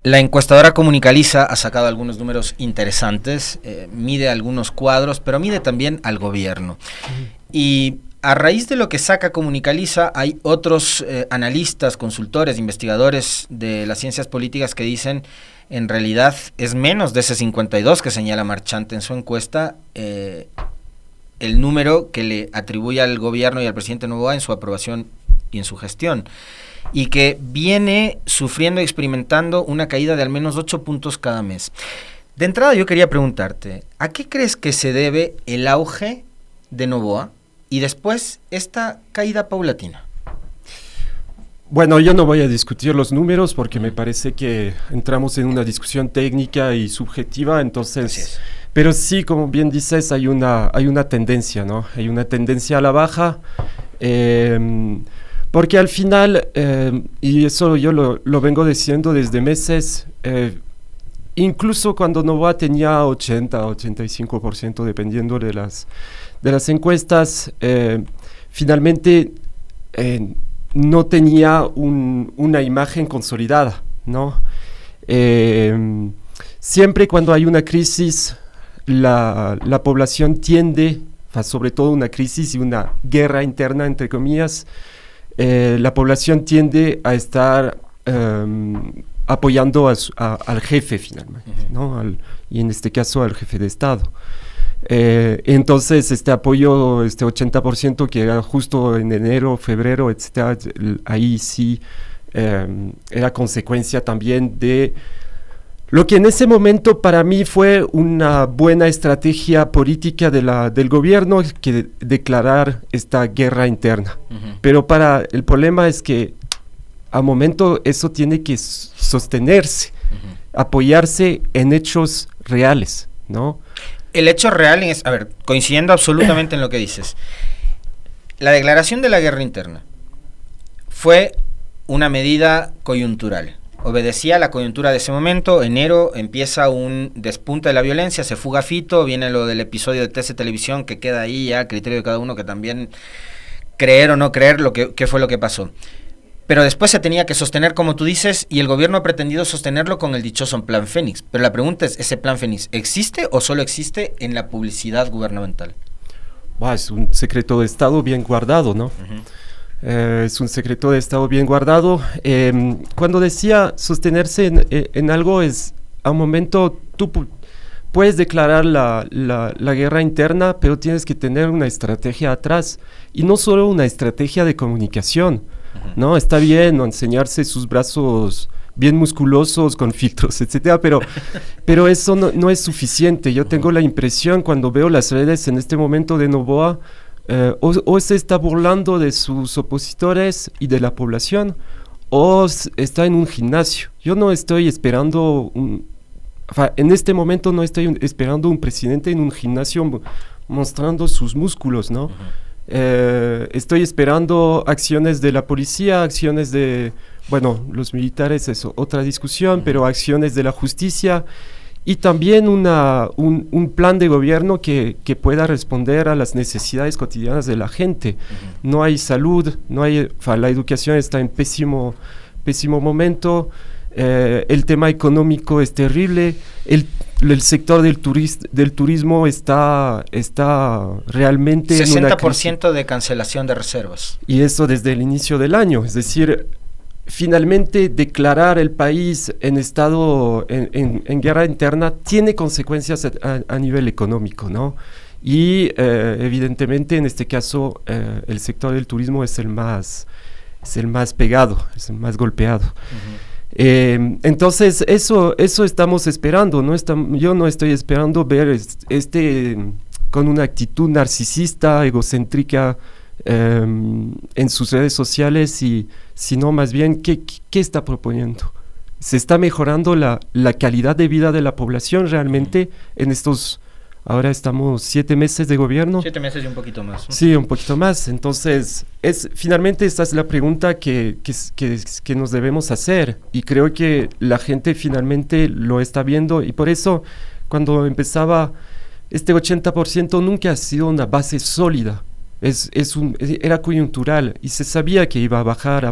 La encuestadora Comunicaliza ha sacado algunos números interesantes, mide algunos cuadros, pero mide también al gobierno. Y a raíz de lo que saca Comunicaliza, hay otros analistas, consultores, investigadores de las ciencias políticas que dicen, en realidad es menos de ese 52 que señala Marchante en su encuesta, el número que le atribuye al gobierno y al presidente Noboa en su aprobación y en su gestión, y que viene sufriendo y experimentando una caída de al menos 8 puntos cada mes. De entrada yo quería preguntarte, ¿a qué crees que se debe el auge de Noboa y después esta caída paulatina? Bueno, yo no voy a discutir los números porque me parece que entramos en una discusión técnica y subjetiva, entonces, pero sí, como bien dices, hay una tendencia, ¿no? Hay una tendencia a la baja, porque al final, y eso yo lo vengo diciendo desde meses, incluso cuando Noboa tenía 80-85%, dependiendo de las encuestas, finalmente no tenía una imagen consolidada, ¿no? Siempre cuando hay una crisis, la población tiende, sobre todo una crisis y una guerra interna, entre comillas, la población tiende a estar apoyando al jefe finalmente, ¿no? Y en este caso al jefe de Estado. Entonces este apoyo, este 80% que era justo en enero, febrero, etcétera, ahí sí era consecuencia también de lo que en ese momento para mí fue una buena estrategia política del gobierno, que declarar esta guerra interna. Pero el problema es que a momento eso tiene que sostenerse, apoyarse en hechos reales, ¿no? El hecho real es, a ver, coincidiendo absolutamente en lo que dices, la declaración de la guerra interna fue una medida coyuntural. Obedecía a la coyuntura de ese momento. Enero empieza un despunte de la violencia, se fuga Fito, viene lo del episodio de TC Televisión que queda ahí ya a criterio de cada uno, que también creer o no creer qué fue lo que pasó. Pero después se tenía que sostener, como tú dices, y el gobierno ha pretendido sostenerlo con el dichoso Plan Fénix. Pero la pregunta es, ¿ese Plan Fénix existe o solo existe en la publicidad gubernamental? Es un secreto de Estado bien guardado, ¿no? Es un secreto de Estado bien guardado. Cuando decía sostenerse en algo, es a un momento tú puedes declarar la guerra interna, pero tienes que tener una estrategia atrás, y no solo una estrategia de comunicación, ¿no? Está bien, ¿no?, enseñarse sus brazos bien musculosos con filtros, etcétera, pero eso no es suficiente. Yo tengo la impresión, cuando veo las redes en este momento de Noboa, o se está burlando de sus opositores y de la población, o está en un gimnasio. Yo no estoy esperando en este momento no estoy esperando un presidente en un gimnasio mostrando sus músculos, ¿no? Estoy esperando acciones de la policía, acciones de, los militares es otra discusión, pero acciones de la justicia, y también un plan de gobierno que pueda responder a las necesidades cotidianas de la gente. No hay salud, la educación está en pésimo momento, el tema económico es terrible, el sector del turismo está realmente 60% de cancelación de reservas. Y eso desde el inicio del año, es decir, finalmente declarar el país en estado, en guerra interna, tiene consecuencias a nivel económico, ¿no? Y evidentemente en este caso el sector del turismo es el más pegado, es el más golpeado. Entonces eso estamos esperando, ¿no? Yo no estoy esperando ver con una actitud narcisista, egocéntrica en sus redes sociales, sino más bien ¿qué está proponiendo? ¿Se está mejorando la calidad de vida de la población realmente en estos? Ahora estamos 7 meses de gobierno. 7 meses y un poquito más, ¿no? Sí, un poquito más. Entonces, finalmente esta es la pregunta que nos debemos hacer. Y creo que la gente finalmente lo está viendo. Y por eso, cuando empezaba, este 80% nunca ha sido una base sólida. Era coyuntural. Y se sabía que iba a bajar.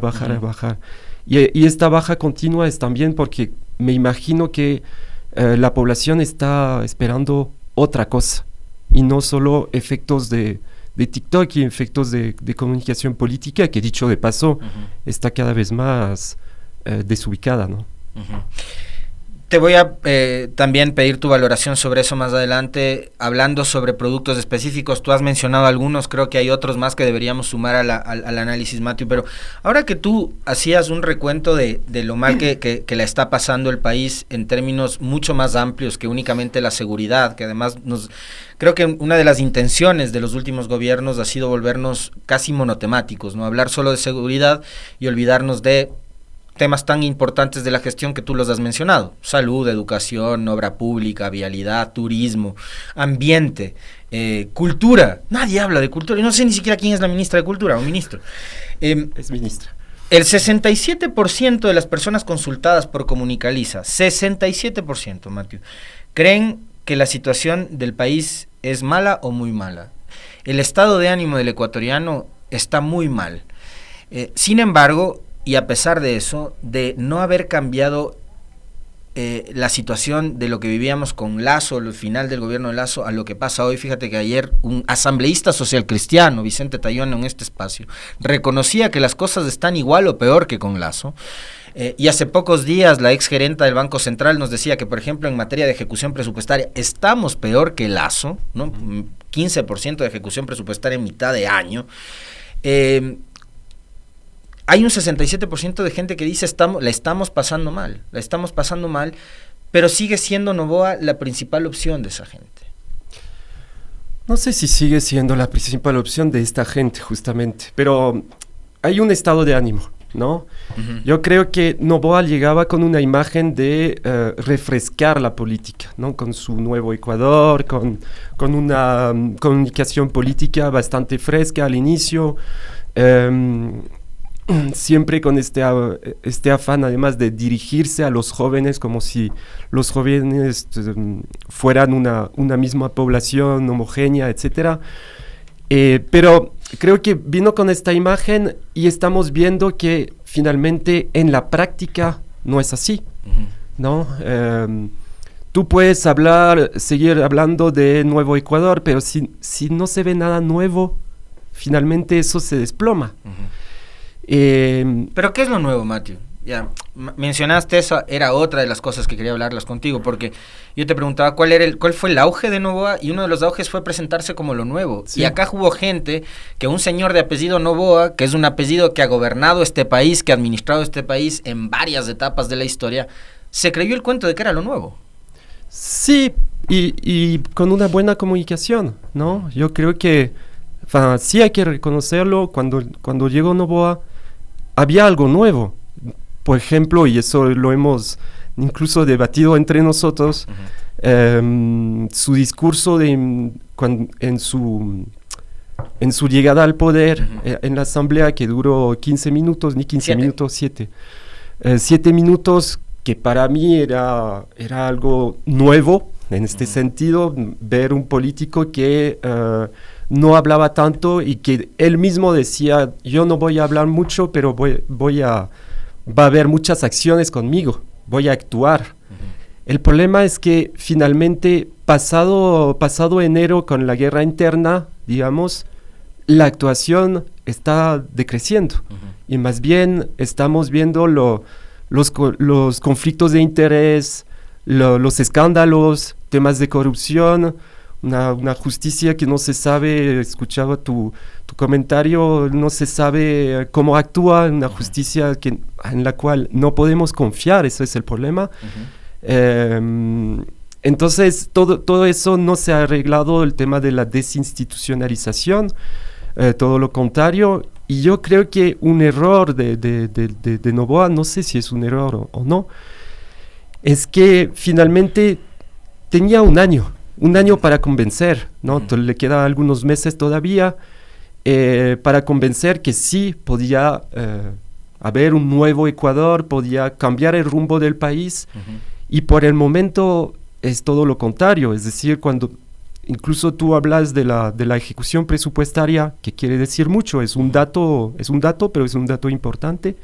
Y esta baja continua es también porque me imagino que la población está esperando otra cosa y no solo efectos de TikTok y efectos de comunicación política, que dicho de paso está cada vez más desubicada, ¿no? Te voy a también pedir tu valoración sobre eso más adelante, hablando sobre productos específicos. Tú has mencionado algunos, creo que hay otros más que deberíamos sumar al análisis, Matthew, pero ahora que tú hacías un recuento de lo mal que la está pasando el país en términos mucho más amplios que únicamente la seguridad, que además creo que una de las intenciones de los últimos gobiernos ha sido volvernos casi monotemáticos, ¿no? Hablar solo de seguridad y olvidarnos de temas tan importantes de la gestión que tú los has mencionado: salud, educación, obra pública, vialidad, turismo, ambiente, cultura. Nadie habla de cultura, y no sé ni siquiera quién es la ministra de Cultura o ministro. Es ministra. El 67% de las personas consultadas por Comunicaliza, 67%, Matthew, creen que la situación del país es mala o muy mala. El estado de ánimo del ecuatoriano está muy mal. Sin embargo, y a pesar de eso, de no haber cambiado la situación de lo que vivíamos con Lasso, el final del gobierno de Lasso, a lo que pasa hoy, fíjate que ayer un asambleísta social cristiano, Vicente Tayón, en este espacio, reconocía que las cosas están igual o peor que con Lasso. Y hace pocos días la exgerenta del Banco Central nos decía que, por ejemplo, en materia de ejecución presupuestaria, estamos peor que Lasso, ¿no? 15% de ejecución presupuestaria en mitad de año. Hay un 67% de gente que dice la estamos pasando mal, pero sigue siendo Noboa la principal opción de esa gente. No sé si sigue siendo la principal opción de esta gente, justamente, pero hay un estado de ánimo, ¿no? Yo creo que Noboa llegaba con una imagen de refrescar la política, ¿no? Con su nuevo Ecuador, con una comunicación política bastante fresca al inicio, siempre con este afán, además, de dirigirse a los jóvenes como si los jóvenes fueran una misma población homogénea, etcétera. Pero creo que vino con esta imagen y estamos viendo que finalmente en la práctica no es así, ¿no? Tú puedes seguir hablando de Nuevo Ecuador, pero si no se ve nada nuevo, finalmente eso se desploma. ¿Pero qué es lo nuevo, Matthew? Ya mencionaste eso, era otra de las cosas que quería hablarlas contigo, porque yo te preguntaba cuál fue el auge de Noboa, y uno de los auges fue presentarse como lo nuevo. Sí. Y acá hubo gente que un señor de apellido Noboa, que es un apellido que ha gobernado este país, que ha administrado este país en varias etapas de la historia, se creyó el cuento de que era lo nuevo. Sí, y con una buena comunicación, ¿no? Yo creo que sí hay que reconocerlo, cuando llegó Noboa había algo nuevo. Por ejemplo, y eso lo hemos incluso debatido entre nosotros, su discurso en su llegada al poder en la asamblea, que duró 15 minutos, ni 15 minutos, 7. 7 minutos, que para mí era algo nuevo, en este sentido, ver un político que no hablaba tanto y que él mismo decía: yo no voy a hablar mucho, pero va a haber muchas acciones conmigo, voy a actuar. El problema es que finalmente, pasado enero, con la guerra interna, digamos, la actuación está decreciendo. Y más bien estamos viendo los conflictos de interés, los escándalos, temas de corrupción, una justicia que no se sabe. Escuchaba tu comentario, no se sabe cómo actúa, una justicia en la cual no podemos confiar, eso es el problema. Entonces todo eso no se ha arreglado, el tema de la desinstitucionalización, todo lo contrario. Y yo creo que un error de Noboa, no sé si es un error o no, es que finalmente tenía un año para convencer, ¿no? Le quedan algunos meses todavía para convencer que sí podía haber un nuevo Ecuador, podía cambiar el rumbo del país, y por el momento es todo lo contrario. Es decir, cuando incluso tú hablas de la ejecución presupuestaria, que quiere decir mucho, es un dato, pero es un dato importante.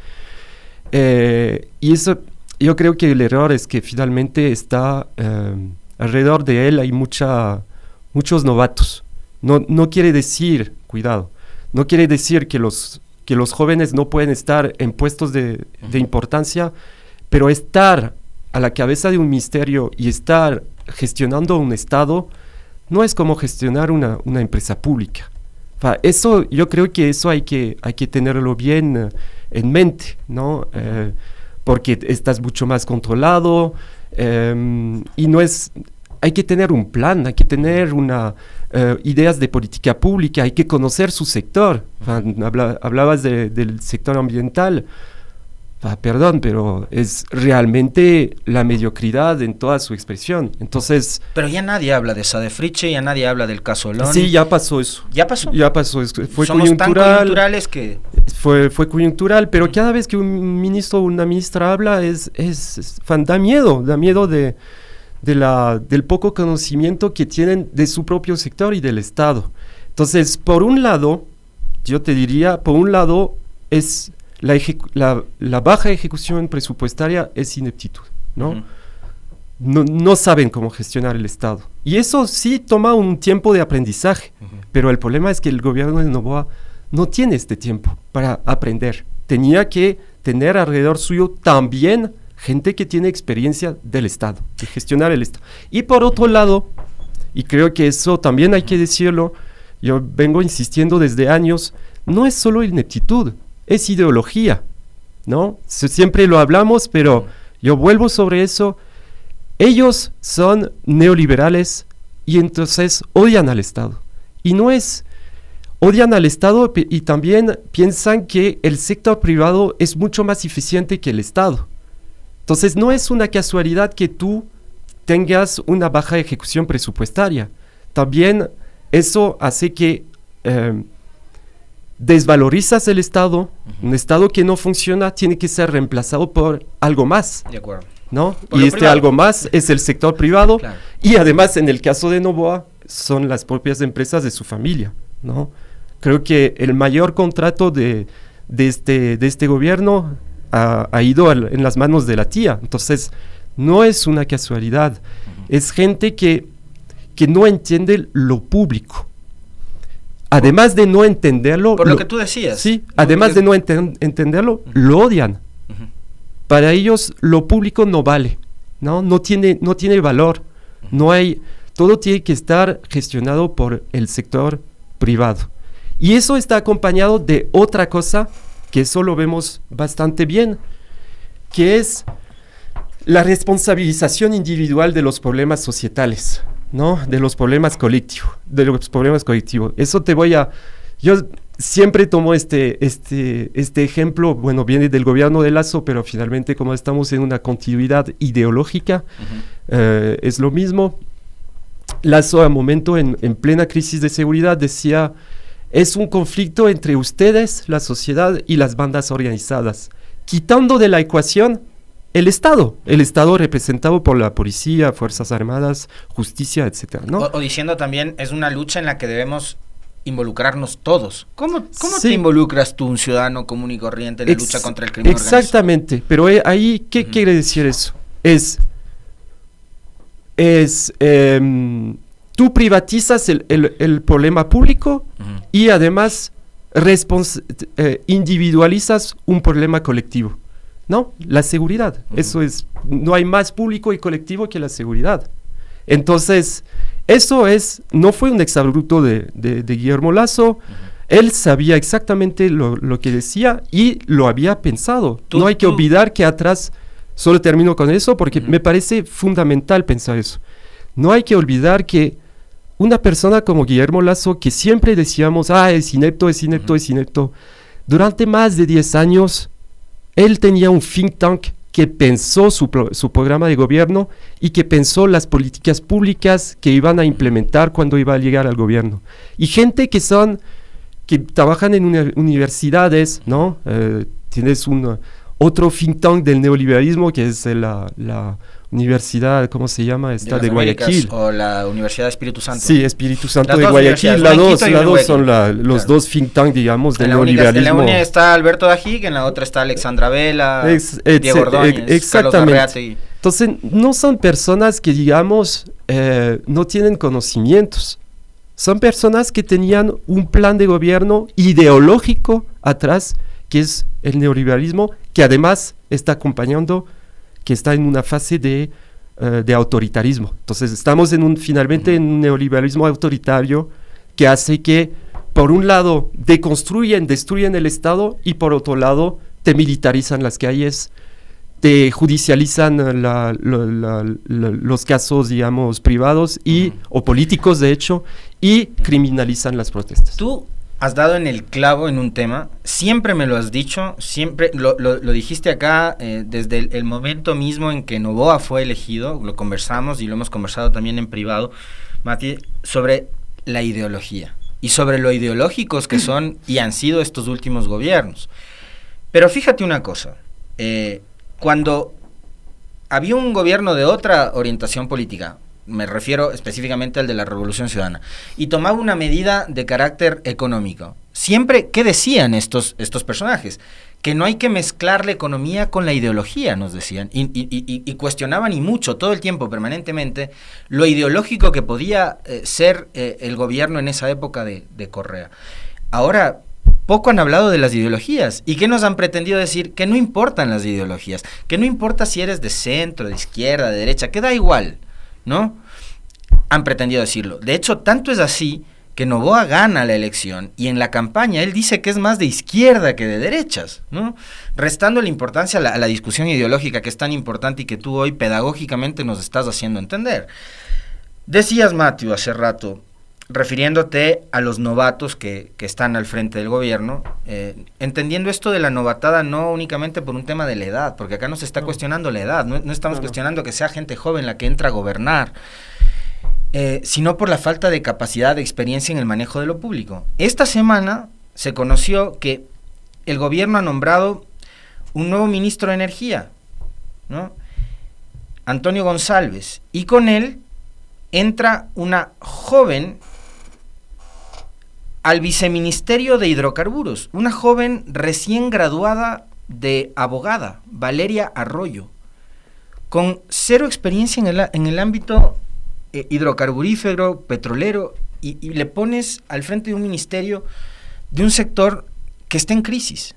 Y eso, yo creo que el error es que finalmente está alrededor de él hay muchos novatos. No quiere decir, cuidado, no quiere decir que los jóvenes no pueden estar en puestos de importancia, pero estar a la cabeza de un ministerio y estar gestionando un Estado no es como gestionar una empresa pública. Eso, yo creo que eso hay que tenerlo bien en mente, ¿no? Porque estás mucho más controlado y no es... Hay que tener un plan, hay que tener ideas de política pública, hay que conocer su sector. Hablabas del sector ambiental. Perdón, pero es realmente la mediocridad en toda su expresión. Entonces... Pero ya nadie habla de Sadefriche, ya nadie habla del caso Olón. Sí, ya pasó eso. ¿Ya pasó? Ya pasó. Fue Somos coyuntural. Tan coyunturales que... Fue coyuntural, pero cada vez que un ministro o una ministra habla, da miedo del poco conocimiento que tienen de su propio sector y del Estado. Entonces, por un lado, yo te diría, es... La baja ejecución presupuestaria es ineptitud, ¿no? Uh-huh. No saben cómo gestionar el Estado. Y eso sí toma un tiempo de aprendizaje, uh-huh. Pero el problema es que el gobierno de Noboa no tiene este tiempo para aprender. Tenía que tener alrededor suyo también gente que tiene experiencia del Estado, de gestionar el Estado. Y por otro lado, y creo que eso también hay que decirlo, yo vengo insistiendo desde años, no es solo ineptitud, es ideología, ¿no? Siempre lo hablamos, pero yo vuelvo sobre eso. Ellos son neoliberales y entonces odian al Estado. Y odian al Estado y también piensan que el sector privado es mucho más eficiente que el Estado. Entonces no es una casualidad que tú tengas una baja ejecución presupuestaria. También eso hace que... desvalorizas el Estado, uh-huh. Un Estado que no funciona tiene que ser reemplazado por algo más. De acuerdo. ¿No? Y privado. Algo más es el sector privado, claro. Y además en el caso de Noboa son las propias empresas de su familia, ¿no? Creo que el mayor contrato de este gobierno ha ido en las manos de la tía, entonces no es una casualidad, uh-huh. Es gente que no entiende lo público. Además de no entenderlo... Por lo que tú decías. Sí, además de no entenderlo, uh-huh. Lo odian. Uh-huh. Para ellos lo público no vale, ¿no? No tiene valor. Uh-huh. Todo tiene que estar gestionado por el sector privado. Y eso está acompañado de otra cosa que eso lo vemos bastante bien, que es la responsabilización individual de los problemas societales, ¿no? De los problemas colectivos. Eso yo siempre tomo este ejemplo, bueno, viene del gobierno de Lasso, pero finalmente como estamos en una continuidad ideológica, uh-huh. Es lo mismo. Lasso, a un momento en plena crisis de seguridad, decía, es un conflicto entre ustedes, la sociedad y las bandas organizadas, quitando de la ecuación el Estado representado por la policía, Fuerzas Armadas, justicia, etcétera, ¿no? O diciendo también, es una lucha en la que debemos involucrarnos todos. ¿Cómo sí. Te involucras tú, un ciudadano común y corriente, en la lucha contra el crimen exactamente, organizado? Pero ahí, ¿qué uh-huh. quiere decir eso? Tú privatizas el problema público uh-huh. Y además individualizas un problema colectivo. ¿No? La seguridad. Uh-huh. Eso es, no hay más público y colectivo que la seguridad. Entonces, no fue un exabrupto de Guillermo Lasso. Uh-huh. Él sabía exactamente lo que decía y lo había pensado. No hay que olvidar que atrás, solo termino con eso porque uh-huh. Me parece fundamental pensar eso. No hay que olvidar que una persona como Guillermo Lasso, que siempre decíamos, es inepto, uh-huh. Durante más de 10 años, él tenía un think tank que pensó su programa de gobierno y que pensó las políticas públicas que iban a implementar cuando iba a llegar al gobierno. Y gente que trabajan en universidades, ¿no? Tienes otro think tank del neoliberalismo que es la universidad, ¿cómo se llama? Esta de Guayaquil. O la Universidad de Espíritu Santo. Sí, Espíritu Santo de Guayaquil. Las dos son los dos think tank, digamos, del neoliberalismo. En la una está Alberto Dajic, en la otra está Alexandra Vela, Diego Ordóñez, Carlos Larreategui. Entonces, no son personas que, digamos, no tienen conocimientos. Son personas que tenían un plan de gobierno ideológico atrás, que es el neoliberalismo, que además está acompañando, que está en una fase de autoritarismo. Entonces estamos finalmente en un neoliberalismo autoritario que hace que, por un lado, destruyen el Estado, y por otro lado, te militarizan las calles, te judicializan los casos, digamos, privados o políticos, de hecho, y criminalizan las protestas. Tú has dado en el clavo en un tema, siempre me lo has dicho, siempre lo dijiste acá, desde el momento mismo en que Noboa fue elegido, lo conversamos y lo hemos conversado también en privado, Mati, sobre la ideología y sobre lo ideológicos que son y han sido estos últimos gobiernos. Pero fíjate una cosa, cuando había un gobierno de otra orientación política, me refiero específicamente al de la Revolución Ciudadana, y tomaba una medida de carácter económico, siempre, ¿qué decían estos personajes? Que no hay que mezclar la economía con la ideología, nos decían, y cuestionaban, y mucho, todo el tiempo, permanentemente, lo ideológico que podía ser el gobierno en esa época de Correa. Ahora, poco han hablado de las ideologías. ¿Y qué nos han pretendido decir? Que no importan las ideologías, que no importa si eres de centro, de izquierda, de derecha, que da igual, ¿no? Han pretendido decirlo. De hecho, tanto es así que Noboa gana la elección y en la campaña él dice que es más de izquierda que de derechas, ¿no? Restando la importancia a la discusión ideológica, que es tan importante y que tú hoy pedagógicamente nos estás haciendo entender. Decías, Matthew, hace rato, refiriéndote a los novatos que están al frente del gobierno, entendiendo esto de la novatada no únicamente por un tema de la edad, porque acá no se está cuestionando la edad, no estamos cuestionando que sea gente joven la que entra a gobernar, sino por la falta de capacidad, de experiencia en el manejo de lo público. Esta semana se conoció que el gobierno ha nombrado un nuevo ministro de Energía, ¿no? Antonio González, y con él entra una joven al viceministerio de Hidrocarburos, una joven recién graduada de abogada, Valeria Arroyo, con cero experiencia en el ámbito hidrocarburífero, petrolero, y le pones al frente de un ministerio de un sector que está en crisis,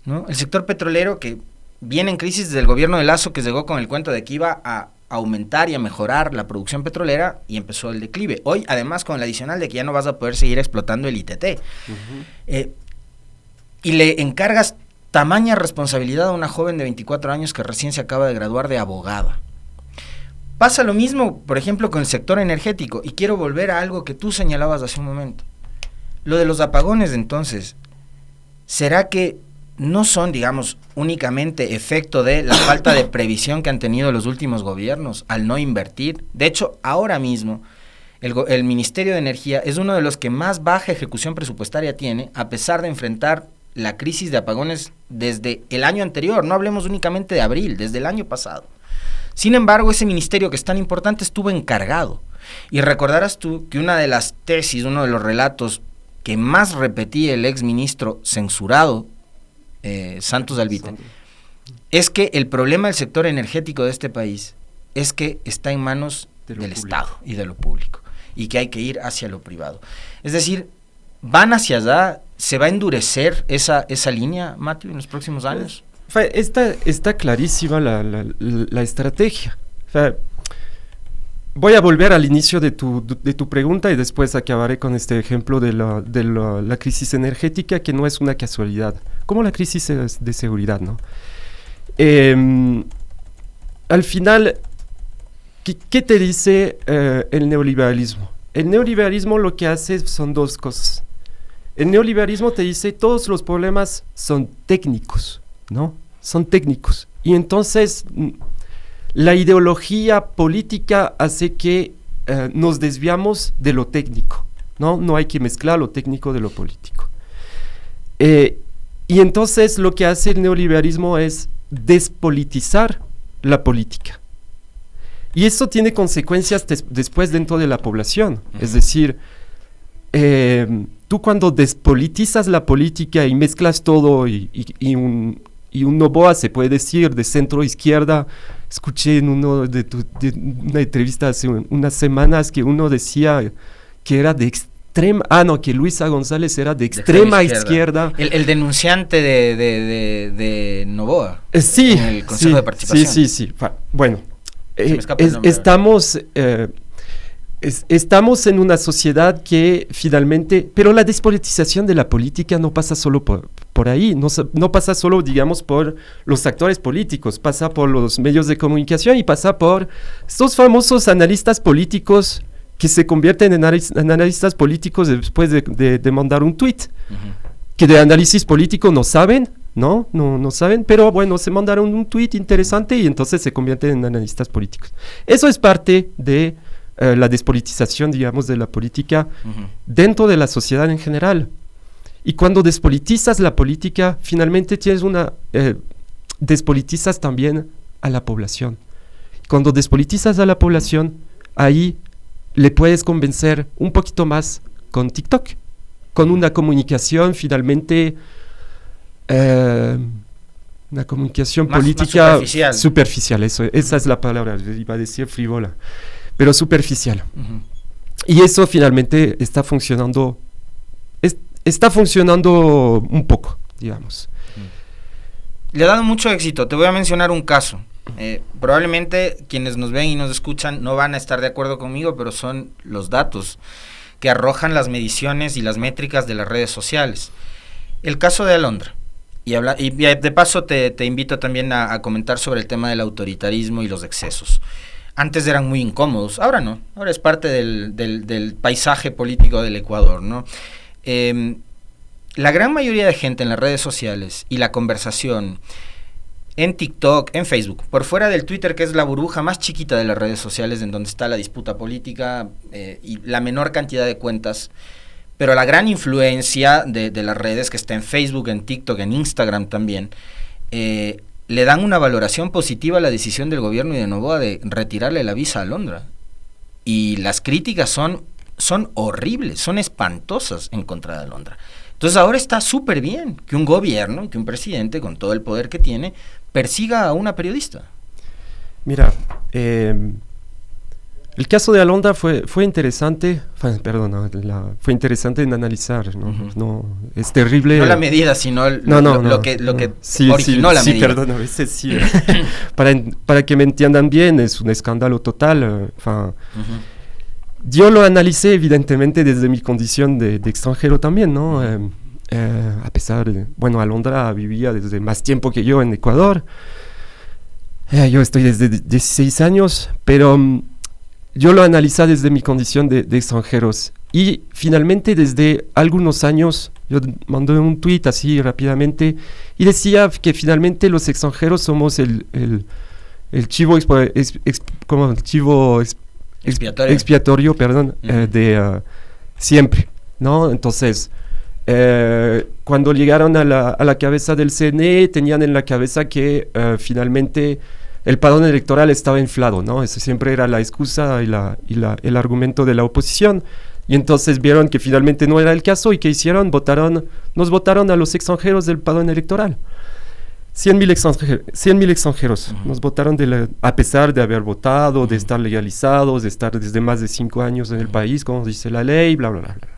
¿no? El sector petrolero que viene en crisis desde el gobierno de Lasso, que llegó con el cuento de que iba a aumentar y a mejorar la producción petrolera, y empezó el declive. Hoy, además, con el adicional de que ya no vas a poder seguir explotando el ITT. Y le encargas tamaña responsabilidad a una joven de 24 años que recién se acaba de graduar de abogada. Pasa lo mismo, por ejemplo, con el sector energético, y quiero volver a algo que tú señalabas hace un momento. Lo de los apagones, entonces, ¿será que no son, digamos, únicamente efecto de la falta de previsión que han tenido los últimos gobiernos al no invertir? De hecho, ahora mismo, el Ministerio de Energía es uno de los que más baja ejecución presupuestaria tiene, a pesar de enfrentar la crisis de apagones desde el año anterior. No hablemos únicamente de abril, desde el año pasado. Sin embargo, ese ministerio que es tan importante estuvo encargado. Y recordarás tú que una de las tesis, uno de los relatos que más repetía el exministro censurado, Santos Albite, es que el problema del sector energético de este país es que está en manos del Estado y de lo público, y que hay que ir hacia lo privado. Es decir, ¿van hacia allá? ¿Se va a endurecer esa línea, Matthew, en los próximos años? Está clarísima la estrategia. O sea, voy a volver al inicio de tu pregunta y después acabaré con este ejemplo de la crisis energética, que no es una casualidad, como la crisis de seguridad, ¿no? Al final, ¿qué te dice el neoliberalismo? El neoliberalismo lo que hace son dos cosas. El neoliberalismo te dice todos los problemas son técnicos, ¿no? Son técnicos. Y entonces la ideología política hace que nos desviamos de lo técnico, ¿no? No hay que mezclar lo técnico de lo político. Y entonces lo que hace el neoliberalismo es despolitizar la política. Y eso tiene consecuencias después dentro de la población. Es decir, tú cuando despolitizas la política y mezclas todo y un Noboa se puede decir de centro izquierda, escuché en una entrevista hace unas semanas que uno decía que era de que Luisa González era de extrema izquierda. El denunciante de Noboa. Sí. En el Consejo de Participación. Sí. Bueno, estamos en una sociedad que finalmente, pero la despolitización de la política no pasa solo por ahí, no pasa solo, digamos, por los actores políticos, pasa por los medios de comunicación y pasa por estos famosos analistas políticos que se convierten en analistas políticos después de mandar un tweet, que de análisis político no saben, no saben, pero bueno, se mandaron un tweet interesante y entonces se convierten en analistas políticos. Eso es parte de la despolitización, digamos, de la política dentro de la sociedad en general. Y cuando despolitizas la política, finalmente despolitizas también a la población. Cuando despolitizas a la población, ahí le puedes convencer un poquito más con TikTok, con una comunicación finalmente, una comunicación política más superficial, esa es la palabra, iba a decir frívola, pero superficial. Y eso finalmente está funcionando un poco, digamos. Le ha dado mucho éxito. Te voy a mencionar un caso. Probablemente quienes nos ven y nos escuchan no van a estar de acuerdo conmigo, pero son los datos que arrojan las mediciones y las métricas de las redes sociales. El caso de Alondra. Y de paso te invito también a comentar sobre el tema del autoritarismo y los excesos. Antes eran muy incómodos, ahora no. Ahora es parte del paisaje político del Ecuador, ¿no? La gran mayoría de gente en las redes sociales y la conversación en TikTok, en Facebook, por fuera del Twitter, que es la burbuja más chiquita de las redes sociales en donde está la disputa política y la menor cantidad de cuentas, pero la gran influencia de las redes que está en Facebook, en TikTok, en Instagram también, le dan una valoración positiva a la decisión del gobierno y de Noboa de retirarle la visa a Alondra. Y las críticas son horribles, son espantosas en contra de Alondra. Entonces ahora está súper bien que un gobierno, que un presidente con todo el poder que tiene, persiga a una periodista. Mira, el caso de Alondra fue interesante, fue interesante en analizar, ¿no? No, es terrible. No la medida, sino lo que originó la medida. Sí, perdón, a veces sí. Para que me entiendan bien, es un escándalo total. Yo lo analicé evidentemente desde mi condición de extranjero también, ¿no? A pesar de, Alondra vivía desde más tiempo que yo en Ecuador. Yo estoy desde 16 años, pero yo lo analicé desde mi condición de extranjeros. Y finalmente desde algunos años, yo mandé un tuit así rápidamente y decía que finalmente los extranjeros somos el chivo expiatorio, de siempre, ¿no? Entonces, cuando llegaron a la cabeza del CNE, tenían en la cabeza que finalmente el padrón electoral estaba inflado, ¿no? Eso siempre era la excusa y el argumento de la oposición. Y entonces vieron que finalmente no era el caso y ¿qué hicieron? Nos votaron a los extranjeros del padrón electoral. 100.000 extranjeros nos votaron a pesar de haber votado, de estar legalizados, de estar desde más de 5 años en el país, como dice la ley, bla, bla, bla, bla.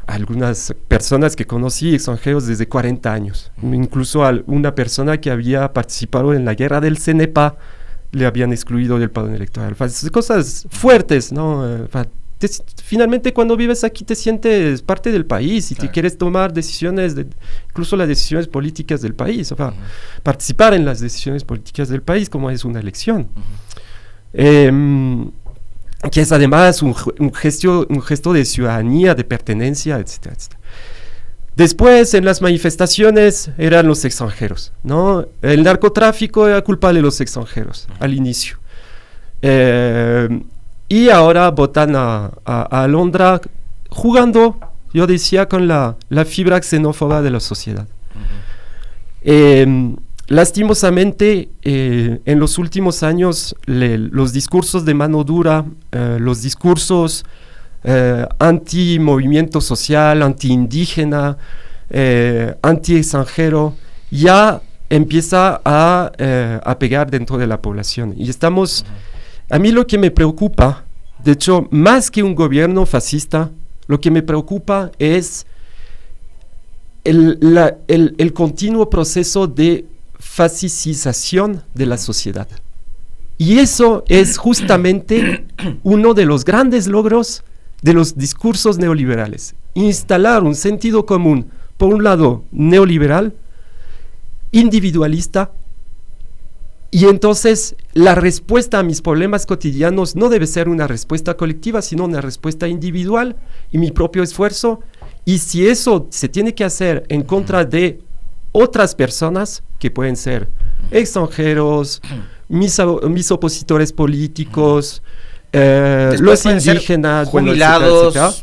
Algunas personas que conocí, extranjeros desde 40 años. Incluso a una persona que había participado en la guerra del CNEPA, le habían excluido del padrón electoral. Cosas fuertes, ¿no? Finalmente cuando vives aquí te sientes parte del país y te quieres tomar decisiones, incluso las decisiones políticas del país, participar en las decisiones políticas del país como es una elección. Que es además un gesto de ciudadanía, de pertenencia, etcétera, etcétera. Después, en las manifestaciones, eran los extranjeros, ¿no? El narcotráfico era culpa de los extranjeros, al inicio. Y ahora votan a Alondra jugando, yo decía, con la fibra xenófoba de la sociedad. lastimosamente, en los últimos años, los discursos de mano dura, los discursos anti-movimiento social, anti-indígena, anti-extranjero, ya empieza a pegar dentro de la población. Y estamos, a mí lo que me preocupa, de hecho, más que un gobierno fascista, lo que me preocupa es el continuo proceso de fascicización de la sociedad. Y eso es justamente uno de los grandes logros de los discursos neoliberales. Instalar un sentido común, por un lado, neoliberal, individualista, y entonces la respuesta a mis problemas cotidianos no debe ser una respuesta colectiva, sino una respuesta individual y mi propio esfuerzo. Y si eso se tiene que hacer en contra de otras personas, que pueden ser extranjeros, mis opositores políticos, los indígenas, jubilados, etcétera,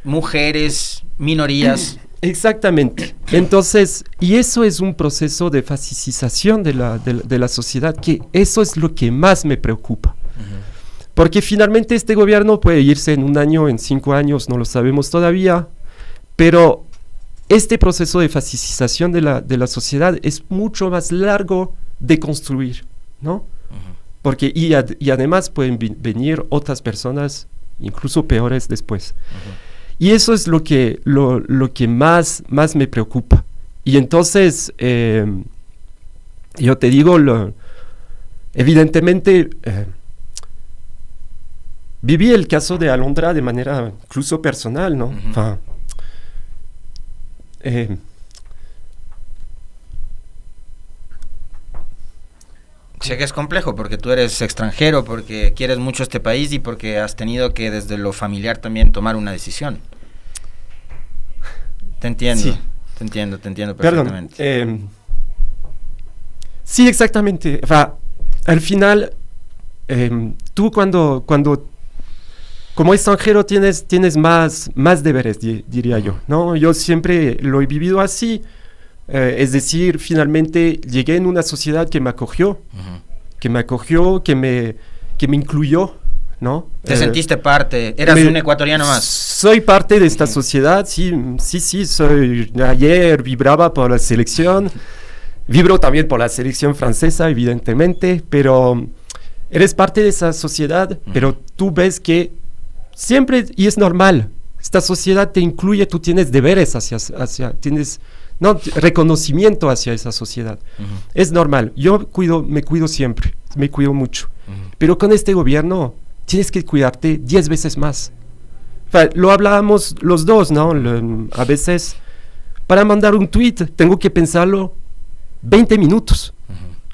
mujeres, minorías. Exactamente. Entonces, y eso es un proceso de fascicización de la sociedad, que eso es lo que más me preocupa. Porque finalmente este gobierno puede irse en 1 año, en 5 años, no lo sabemos todavía, pero este proceso de fascicización de la sociedad es mucho más largo de construir, ¿no? Porque, y además pueden venir otras personas, incluso peores después. Y eso es lo que más me preocupa. Y entonces, yo te digo, evidentemente, viví el caso de Alondra de manera incluso personal, ¿no? Sé que es complejo porque tú eres extranjero, porque quieres mucho este país y porque has tenido que desde lo familiar también tomar una decisión. Te entiendo, sí. te entiendo perfectamente. Perdón, sí, exactamente. Al final, tú cuando como extranjero tienes más deberes, diría yo, ¿no? Yo siempre lo he vivido así. Es decir, finalmente llegué en una sociedad que me acogió, que me incluyó, ¿no? ¿Te sentiste parte? ¿Eras un ecuatoriano más? Soy parte de esta sociedad, sí, ayer vibraba por la selección, vibro también por la selección francesa, evidentemente, pero eres parte de esa sociedad, pero tú ves que siempre, y es normal, esta sociedad te incluye, tú tienes deberes tienes reconocimiento hacia esa sociedad. Es normal. Yo me cuido siempre, me cuido mucho. Pero con este gobierno tienes que cuidarte 10 veces más. Lo hablábamos los dos, ¿no? A veces, para mandar un tweet, tengo que pensarlo 20 minutos.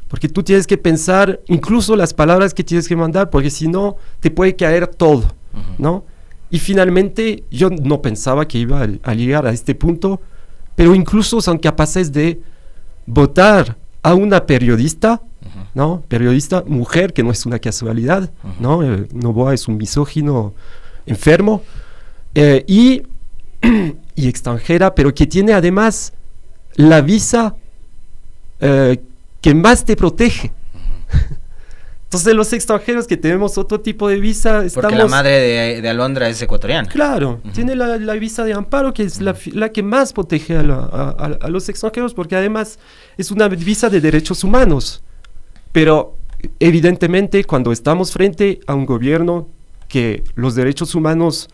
Porque tú tienes que pensar incluso las palabras que tienes que mandar, porque si no, te puede caer todo, ¿no? Y finalmente, yo no pensaba que iba a llegar a este punto, pero incluso son capaces de votar a una periodista, ¿no? Periodista mujer, que no es una casualidad, ¿no? Noboa es un misógino enfermo, y extranjera, pero que tiene además la visa que más te protege. Entonces los extranjeros que tenemos otro tipo de visa porque la madre de Alondra es ecuatoriana. Claro, tiene la visa de amparo, que es la que más protege a los extranjeros, porque además es una visa de derechos humanos. Pero evidentemente cuando estamos frente a un gobierno que los derechos humanos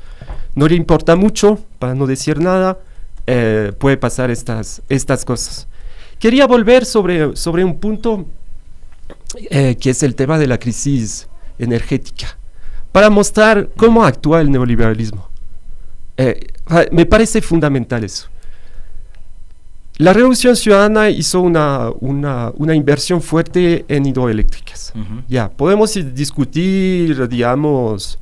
no le importa mucho, para no decir nada, puede pasar estas cosas. Quería volver sobre un punto que es el tema de la crisis energética, para mostrar cómo actúa el neoliberalismo. Me parece fundamental eso. La Revolución Ciudadana hizo una inversión fuerte en hidroeléctricas. Ya, podemos discutir, digamos,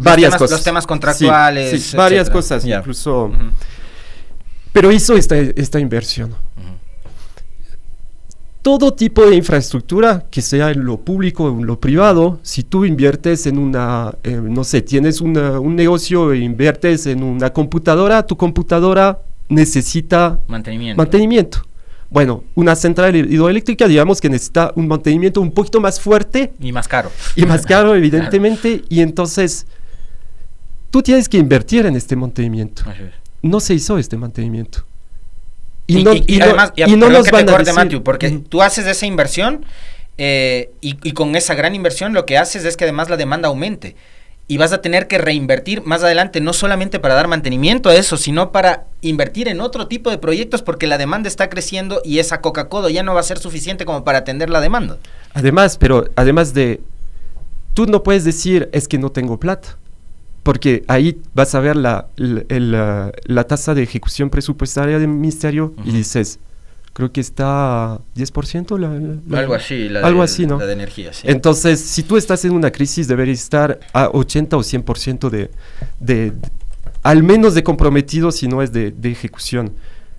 varias cosas. Los temas contractuales, sí, varias cosas, incluso. Pero hizo esta inversión. Todo tipo de infraestructura, que sea en lo público o en lo privado, si tú inviertes en no sé, tienes un negocio e inviertes en una computadora, tu computadora necesita mantenimiento. Bueno, una central hidroeléctrica, digamos que necesita un mantenimiento un poquito más fuerte. Y más caro. Y más caro, evidentemente. Claro. Y entonces, tú tienes que invertir en este mantenimiento. No se hizo este mantenimiento. Y además, no nos van a decir, Matthew, porque tú haces esa inversión y con esa gran inversión lo que haces es que además la demanda aumente. Y vas a tener que reinvertir más adelante, no solamente para dar mantenimiento a eso, sino para invertir en otro tipo de proyectos porque la demanda está creciendo y esa Coca-Cola ya no va a ser suficiente como para atender la demanda. Además, tú no puedes decir es que no tengo plata, porque ahí vas a ver la tasa de ejecución presupuestaria del ministerio y dices, creo que está a 10%. Algo así, así, ¿no? La de energía, sí. Entonces, si tú estás en una crisis, deberías estar a 80 o 100% de al menos de comprometido, si no es de ejecución.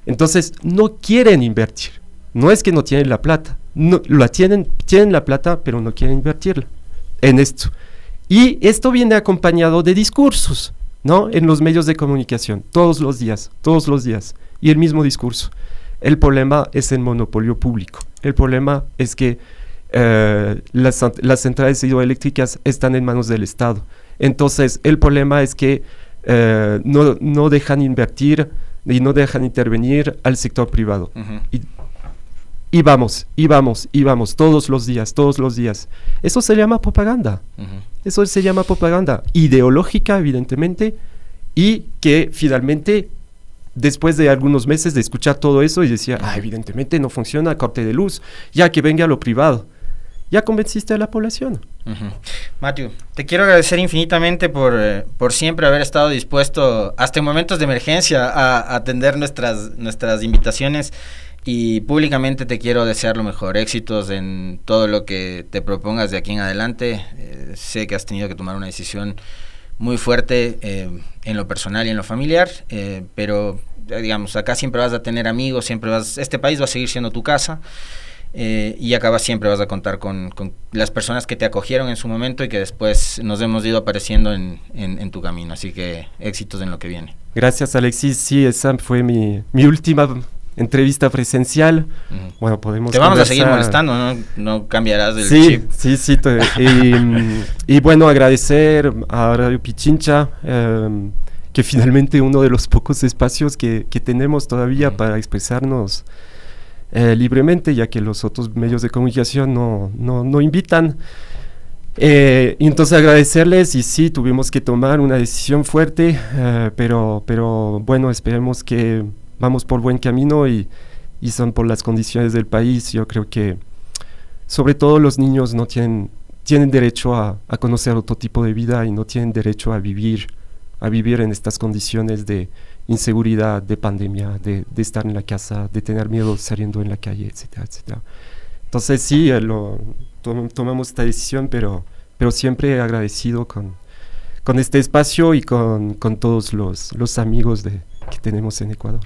Entonces, no quieren invertir. No es que no tienen la plata. No, tienen la plata, pero no quieren invertirla en esto. Y esto viene acompañado de discursos, ¿no? En los medios de comunicación, todos los días. Y el mismo discurso. El problema es el monopolio público. El problema es que las centrales hidroeléctricas están en manos del Estado. Entonces, el problema es que no dejan invertir y no dejan intervenir al sector privado. Y vamos, todos los días. Eso se llama propaganda. Eso se llama propaganda ideológica, evidentemente, y que finalmente, después de algunos meses de escuchar todo eso y decía, evidentemente no funciona, corte de luz, ya que venga lo privado. Ya convenciste a la población. Matthew, te quiero agradecer infinitamente por siempre haber estado dispuesto, hasta en momentos de emergencia, a atender nuestras invitaciones. Y públicamente te quiero desear lo mejor, éxitos en todo lo que te propongas de aquí en adelante. Sé que has tenido que tomar una decisión muy fuerte en lo personal y en lo familiar, pero digamos, acá siempre vas a tener amigos, este país va a seguir siendo tu casa, y acá siempre vas a contar con las personas que te acogieron en su momento y que después nos hemos ido apareciendo en tu camino, así que éxitos en lo que viene. Gracias, Alexis. Sí, esa fue mi última entrevista presencial. Bueno, podemos te vamos a seguir molestando, no cambiarás del chip. Sí, y bueno, agradecer a Radio Pichincha, que finalmente uno de los pocos espacios que tenemos todavía para expresarnos libremente, ya que los otros medios de comunicación no invitan. Entonces agradecerles, y sí, tuvimos que tomar una decisión fuerte, pero bueno, esperemos que vamos por buen camino y son por las condiciones del país. Yo creo que sobre todo los niños no tienen derecho a conocer otro tipo de vida y no tienen derecho a vivir en estas condiciones de inseguridad, de pandemia, de estar en la casa, de tener miedo saliendo en la calle, etcétera, etcétera. Entonces sí, tomamos esta decisión, pero siempre agradecido con este espacio y con todos los amigos que tenemos en Ecuador.